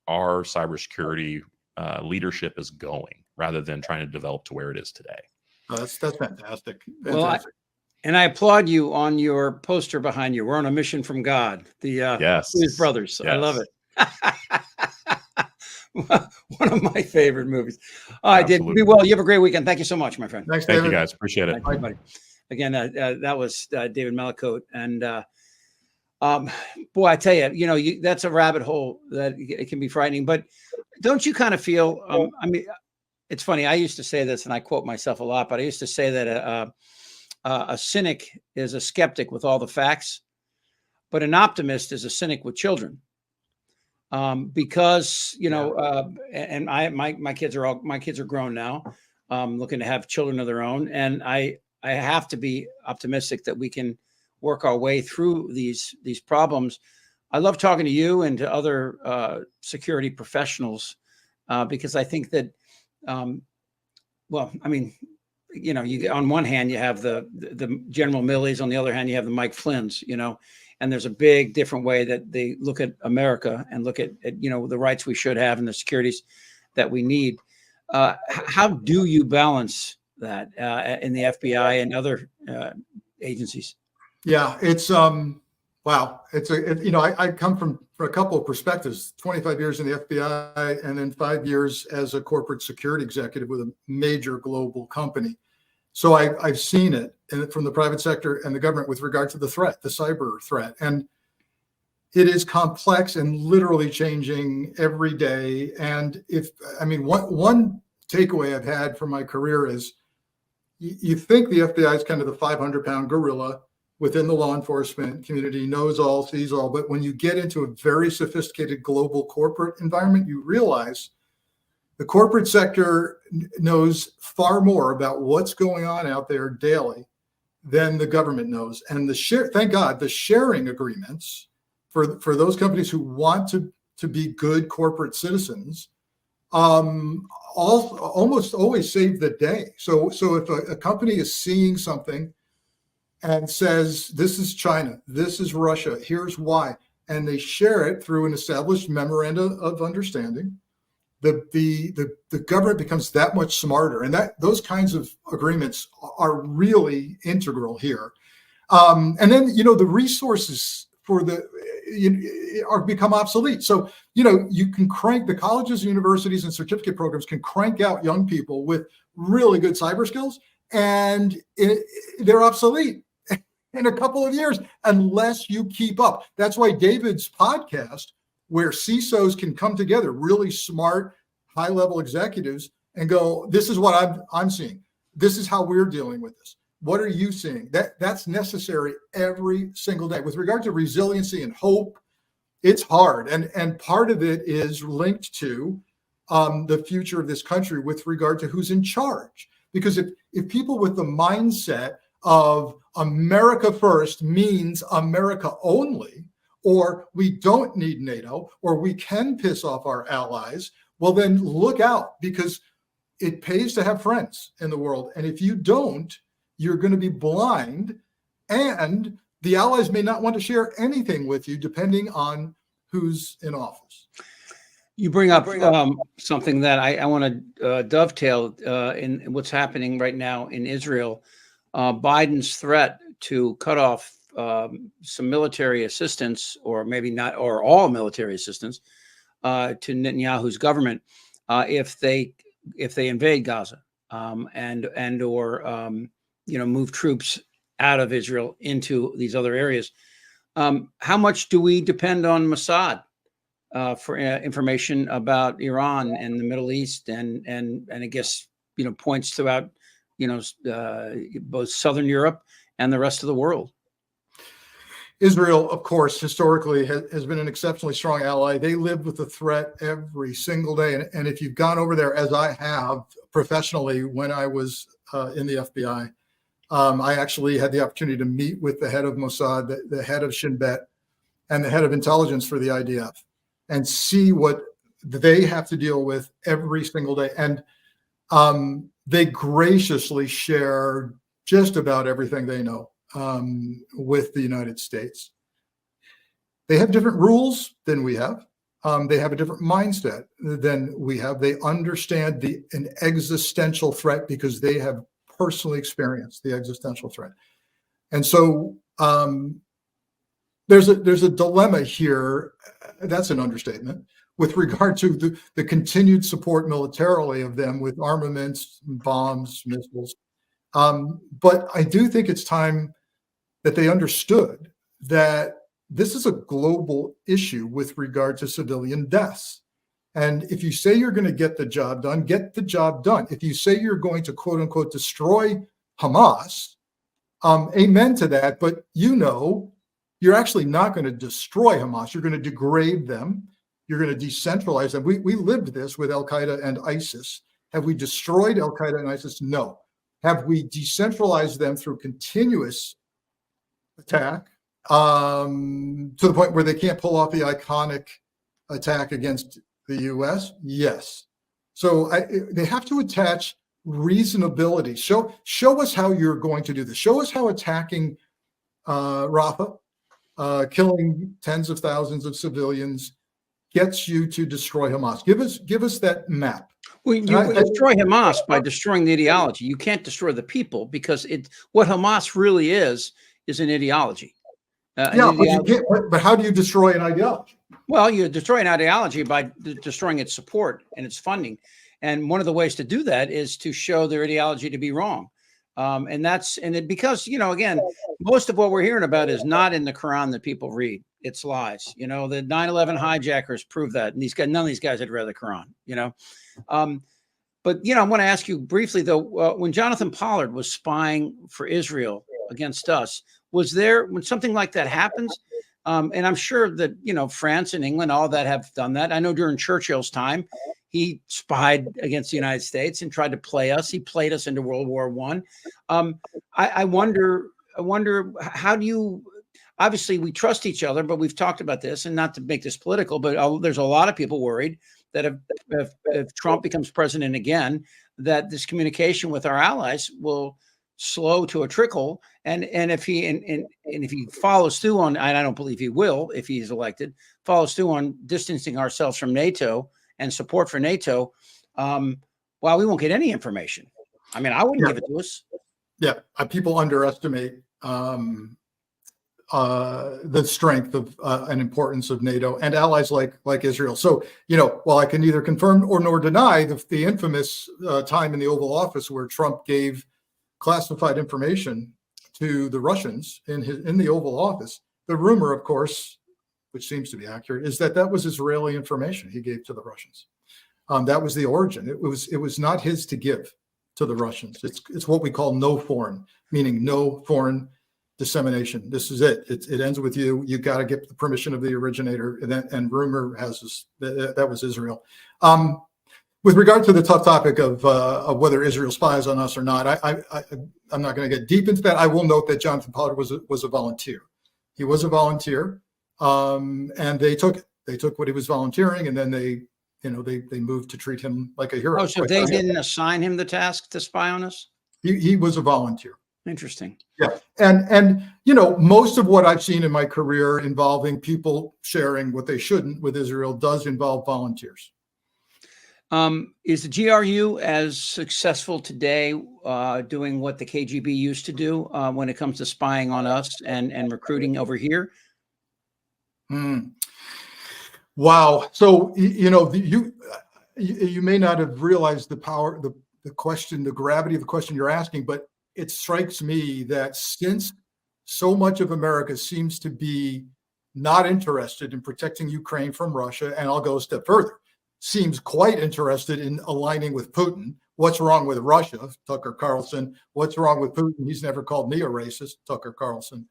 Speaker 3: cybersecurity leadership is going, rather than trying to develop to where it is today.
Speaker 2: Oh, that's fantastic.
Speaker 1: Well, I applaud you on your poster behind you. We're on a mission from God. The Blues Brothers. Yes. I love it. One of my favorite movies. All right, David, be well. You have a great weekend. Thank you so much, my friend.
Speaker 2: Thanks,
Speaker 3: Thank
Speaker 2: David.
Speaker 3: you, guys. Appreciate it.
Speaker 1: Bye, buddy. Again, that was David Malicoat. And boy, I tell you, that's a rabbit hole that it can be frightening. But don't you kind of feel, I mean, it's funny. I used to say this, and I quote myself a lot, but I used to say that a cynic is a skeptic with all the facts, but an optimist is a cynic with children. Because and my kids are grown now, looking to have children of their own, and I have to be optimistic that we can work our way through these problems. I love talking to you and to other security professionals because I think that, well, I mean, you on one hand you have the General Millies, on the other hand you have the Mike Flynns, and there's a big different way that they look at America and look at the rights we should have and the securities that we need. How do you balance that in the FBI and other agencies?
Speaker 2: Yeah, it's wow. I come from a couple of perspectives: 25 years in the FBI, and then 5 years as a corporate security executive with a major global company. So I've seen it from the private sector and the government with regard to the threat, the cyber threat. And it is complex and literally changing every day. And one takeaway I've had from my career is you think the FBI is kind of the 500-pound gorilla within the law enforcement community, knows all, sees all. But when you get into a very sophisticated global corporate environment, you realize the corporate sector knows far more about what's going on out there daily than the government knows. And thank God, the sharing agreements for those companies who want to be good corporate citizens almost always save the day. So if a company is seeing something and says, this is China, this is Russia, here's why, and they share it through an established memorandum of understanding, the government becomes that much smarter, and those kinds of agreements are really integral here. And then the resources for become obsolete. So you can crank the colleges, universities, and certificate programs can crank out young people with really good cyber skills, and they're obsolete. in a couple of years unless you keep up. That's why David's podcast, where CISOs can come together, really smart, high-level executives, and go, this is what I'm seeing. This is how we're dealing with this. What are you seeing? That's necessary every single day. With regard to resiliency and hope, it's hard. And part of it is linked to the future of this country with regard to who's in charge. Because if people with the mindset of America first means America only, or we don't need NATO, or we can piss off our allies, well, then look out, because it pays to have friends in the world. And if you don't, you're going to be blind, and the allies may not want to share anything with you, depending on who's in office.
Speaker 1: You bring up something that I want to dovetail in what's happening right now in Israel. Biden's threat to cut off some military assistance, or maybe not, or all military assistance to Netanyahu's government if they invade Gaza and or move troops out of Israel into these other areas. How much do we depend on Mossad for information about Iran and the Middle East and I guess points throughout both Southern Europe and the rest of the world?
Speaker 2: Israel, of course, historically has been an exceptionally strong ally. They live with the threat every single day. And if you've gone over there, as I have professionally when I was in the FBI, I actually had the opportunity to meet with the head of Mossad, the head of Shin Bet, and the head of intelligence for the IDF, and see what they have to deal with every single day. And they graciously share just about everything they know with the United States. They have different rules than we have. They have a different mindset than we have. They understand an existential threat because they have personally experienced the existential threat. And so there's a dilemma here. That's an understatement with regard to the continued support militarily of them with armaments, bombs, missiles. But I do think it's time that they understood that this is a global issue with regard to civilian deaths. And if you say you're going to get the job done, get the job done. If you say you're going to, quote unquote, destroy Hamas, amen to that. But you're actually not going to destroy Hamas. You're going to degrade them. You're going to decentralize them. We lived this with Al-Qaeda and ISIS. Have we destroyed Al-Qaeda and ISIS? No. Have we decentralized them through continuous attack to the point where they can't pull off the iconic attack against the U.S.? Yes. So they have to attach reasonability. Show us how you're going to do this. Show us how attacking Rafah, killing tens of thousands of civilians, gets you to destroy Hamas. Give us that map.
Speaker 1: Well, you destroy Hamas by destroying the ideology. You can't destroy the people, because what Hamas really is an ideology.
Speaker 2: But you can't. But how do you destroy an ideology?
Speaker 1: Well, you destroy an ideology by destroying its support and its funding. And one of the ways to do that is to show their ideology to be wrong. Because, again, most of what we're hearing about is not in the Quran that people read. It's lies. The 9/11 hijackers prove that. And none of these guys had read the Quran, But, I want to ask you briefly, though, when Jonathan Pollard was spying for Israel against us, when something like that happens, and I'm sure that, France and England, all that have done that. I know during Churchill's time, he spied against the United States and tried to play us. He played us into World War I. I wonder, how do you, obviously we trust each other, but we've talked about this, and not to make this political, but there's a lot of people worried that if Trump becomes president again, that this communication with our allies will slow to a trickle. And if he follows through on, and I don't believe he will, if he's elected, follows through on distancing ourselves from NATO and support for NATO, we won't get any information. I mean, I wouldn't give it to us.
Speaker 2: Yeah, people underestimate the strength of and importance of NATO and allies like Israel. So, while I can neither confirm nor deny the infamous time in the Oval Office where Trump gave classified information to the Russians in the Oval Office. The rumor, of course, which seems to be accurate, is that was Israeli information he gave to the Russians. That was the origin. It was not his to give to the Russians. It's what we call no foreign, meaning no foreign dissemination. This is it. It ends with you. You got to get the permission of the originator, and rumor has this, that was Israel. With regard to the tough topic of whether Israel spies on us or not, I'm not going to get deep into that. I will note that Jonathan Pollard was a volunteer. He was a volunteer, and they took what he was volunteering, and then they moved to treat him like a hero.
Speaker 1: Oh, so they didn't assign him the task to spy on us?
Speaker 2: He was a volunteer.
Speaker 1: Interesting.
Speaker 2: Yeah, and most of what I've seen in my career involving people sharing what they shouldn't with Israel does involve volunteers.
Speaker 1: Is the GRU as successful today doing what the KGB used to do when it comes to spying on us and recruiting over here?
Speaker 2: Wow. So, you may not have realized the power, the question, the gravity of the question you're asking, but it strikes me that since so much of America seems to be not interested in protecting Ukraine from Russia, and I'll go a step further, seems quite interested in aligning with Putin. What's wrong with Russia? Tucker Carlson. What's wrong with Putin? He's never called me a racist, Tucker Carlson.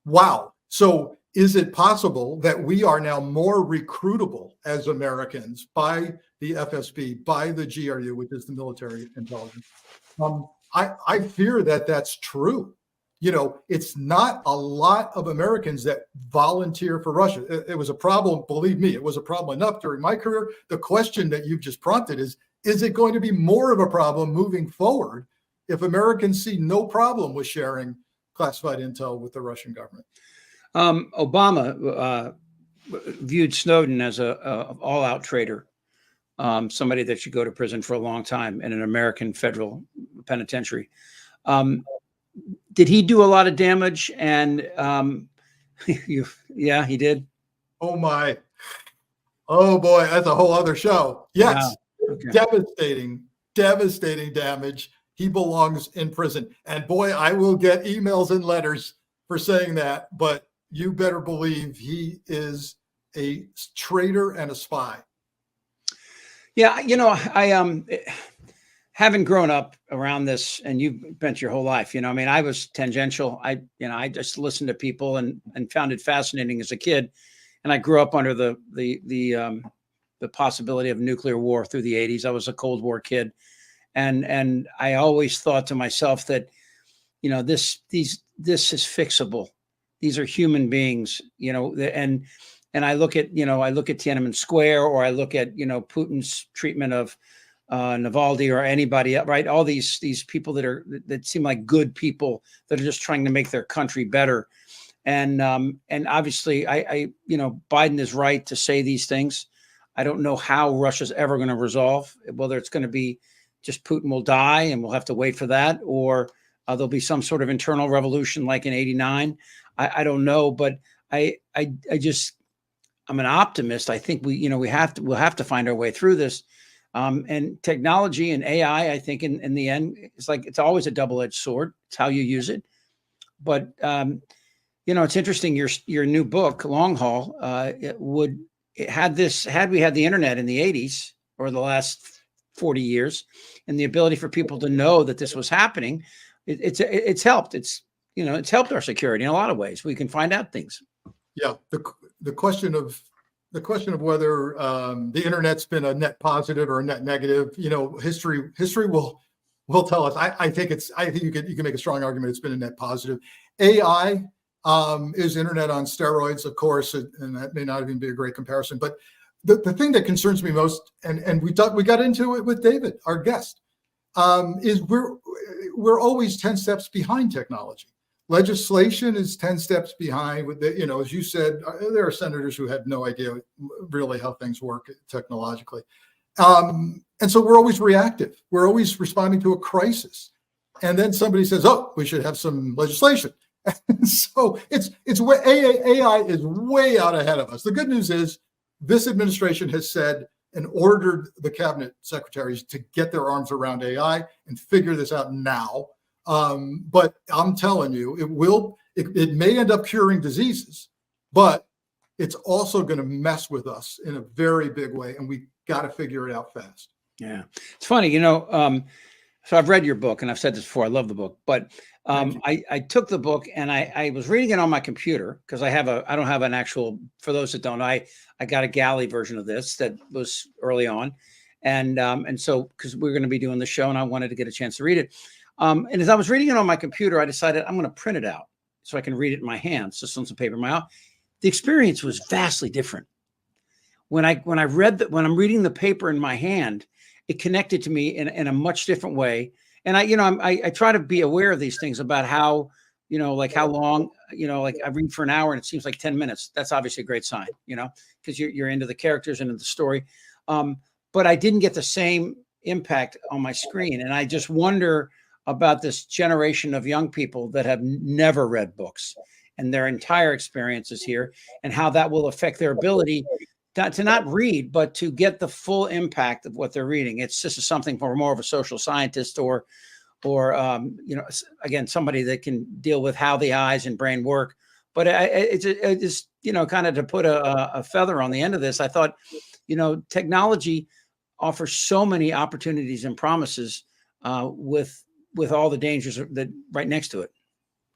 Speaker 2: Wow. So is it possible that we are now more recruitable as Americans by the FSB, by the GRU, which is the military intelligence? I fear that that's true. It's not a lot of Americans that volunteer for Russia. It was a problem, believe me, it was a problem enough during my career. The question that you've just prompted is it going to be more of a problem moving forward if Americans see no problem with sharing classified intel with the Russian government?
Speaker 1: Obama viewed Snowden as a all-out traitor, somebody that should go to prison for a long time in an American federal penitentiary. Did he do a lot of damage? And yeah, he did.
Speaker 2: Oh my! Oh boy, that's a whole other show. Yes,
Speaker 1: wow.
Speaker 2: Okay. Devastating damage. He belongs in prison. And boy, I will get emails and letters for saying that, but you better believe he is a traitor and a spy.
Speaker 1: Yeah, I having grown up around this, and you've spent your whole life, I was tangential. I just listened to people and found it fascinating as a kid. And I grew up under the possibility of nuclear war through the 80s. I was a Cold War kid. And I always thought to myself that, this is fixable. These are human beings, and I look at Tiananmen Square, or I look at, Putin's treatment of Navalny or anybody, right? All these people that seem like good people that are just trying to make their country better. And obviously Biden is right to say these things. I don't know how Russia's ever going to resolve, whether it's going to be just Putin will die and we'll have to wait for that, or there'll be some sort of internal revolution like in '89. I don't know, but I'm an optimist. I think we'll have to find our way through this. And technology and AI, I think in the end, it's always a double-edged sword. It's how you use it. But it's interesting. Your new book, Long Haul, had we had the internet in the 80s or the last 40 years, and the ability for people to know that this was happening, it's helped. It's helped our security in a lot of ways. We can find out things.
Speaker 2: Yeah, the question of whether the internet's been a net positive or a net negative, history will tell us. I think you can make a strong argument it's been a net positive. AI is internet on steroids, of course, and that may not even be a great comparison. But the thing that concerns me most, and we got into it with David, our guest, is we're always 10 steps behind technology. Legislation is 10 steps behind. With as you said, there are senators who had no idea really how things work technologically. And so we're always reactive. We're always responding to a crisis. And then somebody says, oh, we should have some legislation. So AI is way out ahead of us. The good news is this administration has said and ordered the cabinet secretaries to get their arms around AI and figure this out now. But I'm telling you, it may end up curing diseases, but it's also going to mess with us in a very big way. And we got to figure it out fast.
Speaker 1: Yeah. It's funny, so I've read your book, and I've said this before, I love the book, but I took the book and I was reading it on my computer because I don't have an actual, for those that don't know, I got a galley version of this that was early on. And so, because we're going to be doing the show and I wanted to get a chance to read it. And as I was reading it on my computer, I decided I'm going to print it out so I can read it in my hands, just on some paper in my house. The experience was vastly different. When I'm reading the paper in my hand, it connected to me in a much different way. And I try to be aware of these things about how, like how long, like I read for an hour and it seems like 10 minutes. That's obviously a great sign, because you're into the characters and into the story. But I didn't get the same impact on my screen. And I just wonder about this generation of young people that have never read books and their entire experiences here, and how that will affect their ability to not read, but to get the full impact of what they're reading. It's just something for more of a social scientist or again, somebody that can deal with how the eyes and brain work. But it's just, kind of to put a feather on the end of this, I thought, technology offers so many opportunities and promises with all the dangers that right next to it.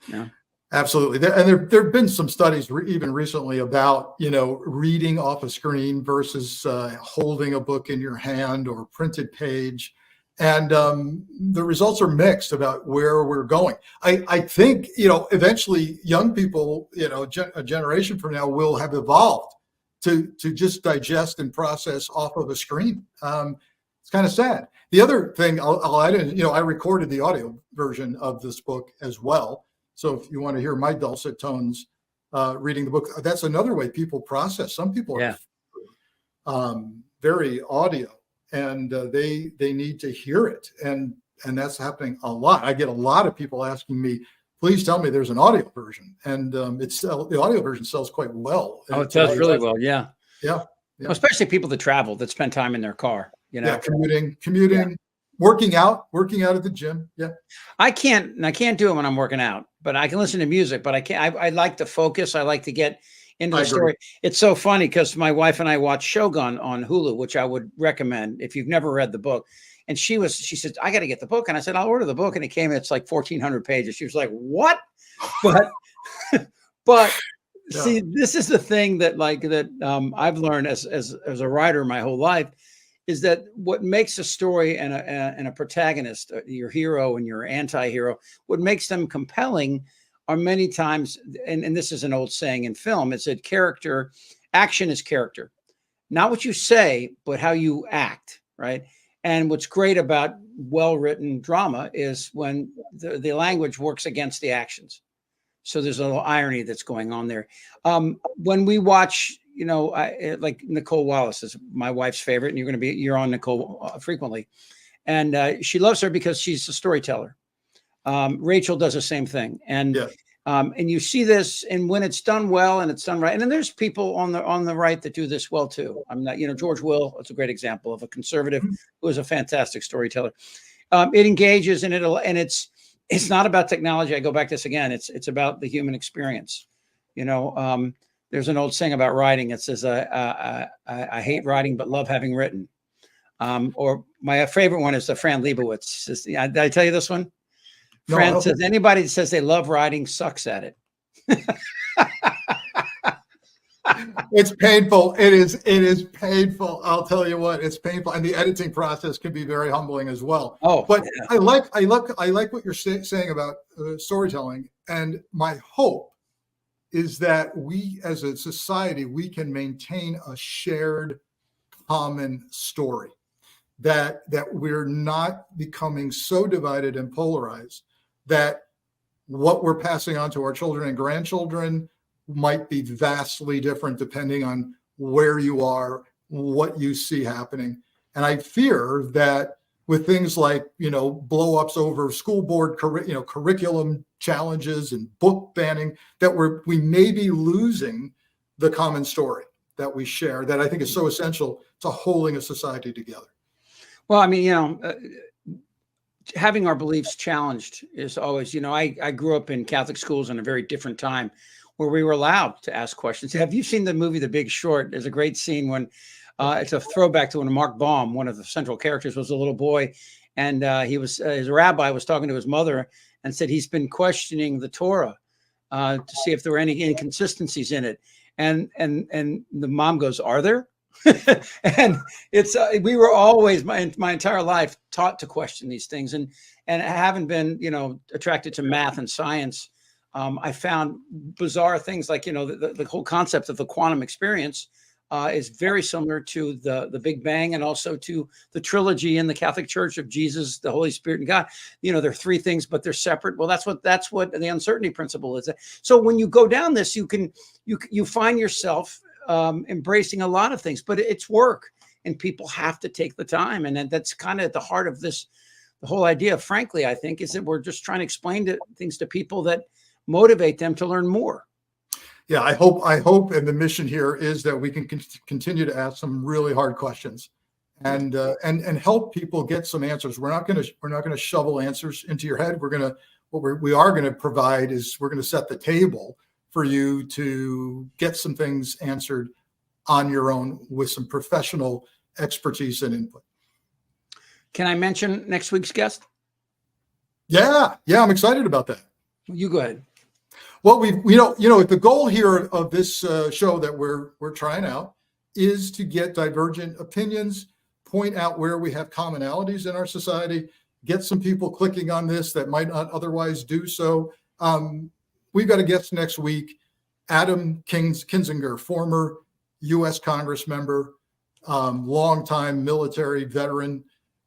Speaker 1: Yeah.
Speaker 2: Absolutely. And there have been some studies even recently about, reading off a screen versus holding a book in your hand or printed page. And the results are mixed about where we're going. I think, eventually young people, a generation from now will have evolved to just digest and process off of a screen. It's kind of sad. The other thing I'll add in, I recorded the audio version of this book as well. So if you want to hear my dulcet tones reading the book, that's another way people process. Some people are very audio, and they need to hear it, and that's happening a lot. I get a lot of people asking me, "Please tell me there's an audio version," and the audio version sells quite well.
Speaker 1: Oh, it does really well. Yeah.
Speaker 2: Yeah.
Speaker 1: Especially people that travel, that spend time in their car.
Speaker 2: Yeah, commuting. Yeah. Working out at the gym. Yeah.
Speaker 1: I can't do it when I'm working out, but I can listen to music, but I can't, I like to focus. I like to get into the story. It's so funny because my wife and I watched Shogun on Hulu, which I would recommend if you've never read the book. And she said, I got to get the book. And I said, I'll order the book. And it came, it's like 1,400 pages. She was like, what? But, see, this is the thing that I've learned as a writer my whole life, is that what makes a story and a protagonist, your hero and your anti-hero, what makes them compelling are many times, and this is an old saying in film, it's that action is character. Not what you say, but how you act, right? And what's great about well-written drama is when the language works against the actions. So there's a little irony that's going on there. When we watch, like Nicole Wallace is my wife's favorite, and you're on Nicole frequently, and she loves her because she's a storyteller. Rachel does the same thing, and you see this, and when it's done well and it's done right, and then there's people on the right that do this well too. I'm not, George Will, it's a great example of a conservative who is a fantastic storyteller. It engages, and it's not about technology. I go back to this again. It's about the human experience. There's an old saying about writing. It says, I hate writing, but love having written. Or my favorite one is the Fran Lebowitz. Did I tell you this one? No, Fran says, anybody that says they love writing sucks at it.
Speaker 2: It's painful. It is painful. I'll tell you what, it's painful. And the editing process can be very humbling as well. But yeah. I like what you're saying about storytelling. And my hope is that we as a society, we can maintain a shared common story, that we're not becoming so divided and polarized that what we're passing on to our children and grandchildren might be vastly different depending on where you are, what you see happening. And I fear that with things like, blow-ups over school board, curriculum challenges and book banning, that we may be losing the common story that we share, that I think is so essential to holding a society together.
Speaker 1: Well, I mean, having our beliefs challenged is always, I grew up in Catholic schools in a very different time where we were allowed to ask questions. Have you seen the movie The Big Short? There's a great scene when it's a throwback to when Mark Baum, one of the central characters, was a little boy, and his rabbi was talking to his mother and said he's been questioning the Torah to see if there were any inconsistencies in it. And the mom goes, "Are there?" And it's we were always my entire life taught to question these things, and having been attracted to math and science, I found bizarre things like the whole concept of the quantum experience is very similar to the Big Bang, and also to the trilogy in the Catholic Church of Jesus, the Holy Spirit, and God. They're three things, but they're separate. Well, that's what the uncertainty principle is. So when you go down this, you find yourself embracing a lot of things, but it's work, and people have to take the time. And that's kind of at the heart of this. The whole idea, frankly, I think, is that we're just trying to explain things to people that motivate them to learn more.
Speaker 2: Yeah, I hope, and the mission here is that we can continue to ask some really hard questions, and help people get some answers. We're not going to shovel answers into your head. We are going to provide is we're going to set the table for you to get some things answered on your own with some professional expertise and input.
Speaker 1: Can I mention next week's guest?
Speaker 2: Yeah, I'm excited about that.
Speaker 1: You go ahead.
Speaker 2: Well, the goal here of this show that we're trying out is to get divergent opinions, point out where we have commonalities in our society, get some people clicking on this that might not otherwise do so. We've got a guest next week, Adam Kinzinger, former U.S. Congress member, longtime military veteran,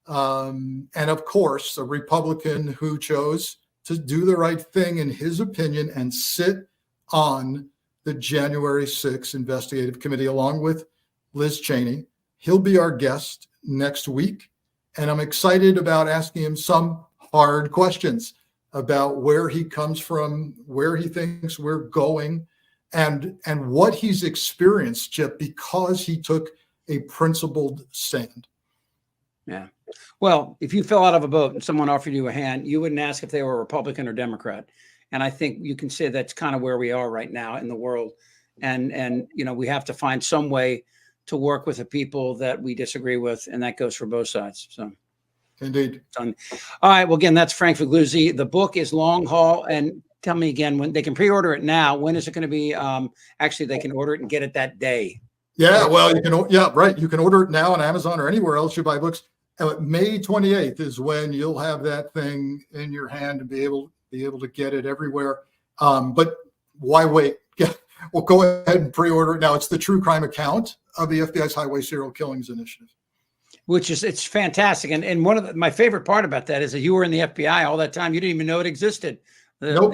Speaker 2: and of course, a Republican who chose to do the right thing, in his opinion, and sit on the January 6th investigative committee along with Liz Cheney. He'll be our guest next week, and I'm excited about asking him some hard questions about where he comes from, where he thinks we're going, and what he's experienced, Chip, because he took a principled stand.
Speaker 1: Yeah. Well, if you fell out of a boat and someone offered you a hand, you wouldn't ask if they were a Republican or Democrat. And I think you can say that's kind of where we are right now in the world. And we have to find some way to work with the people that we disagree with, and that goes for both sides. So,
Speaker 2: indeed.
Speaker 1: All right. Well, again, that's Frank Figliuzzi. The book is Long Haul. And tell me again, when they can pre-order it now. When is it going to be? Actually, they can order it and get it that day.
Speaker 2: Yeah. Well, you can. Yeah. Right. You can order it now on Amazon or anywhere else you buy books. May 28th is when you'll have that thing in your hand and be able to get it everywhere. But why wait? Well, go ahead and pre-order it now. It's the true crime account of the FBI's Highway Serial Killings Initiative.
Speaker 1: It's fantastic. And one of my favorite part about that is that you were in the FBI all that time. You didn't even know it existed.
Speaker 2: Nope.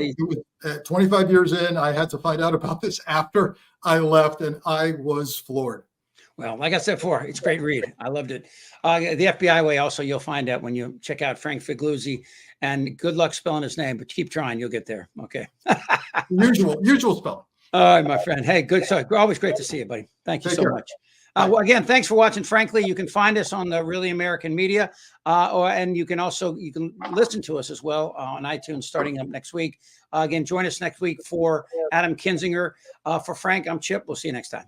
Speaker 2: 25 years in, I had to find out about this after I left, and I was floored.
Speaker 1: Well, like I said before, it's a great read. I loved it. The FBI Way, also, you'll find out when you check out Frank Figliuzzi. And good luck spelling his name, but keep trying. You'll get there. Okay.
Speaker 2: usual spelling.
Speaker 1: All right, my friend. Hey, good. So always great to see you, buddy. Thank you so much. Well, again, thanks for watching. Frankly, you can find us on the Really American Media, and you can listen to us as well on iTunes starting up next week. Again, join us next week for Adam Kinzinger. For Frank, I'm Chip. We'll see you next time.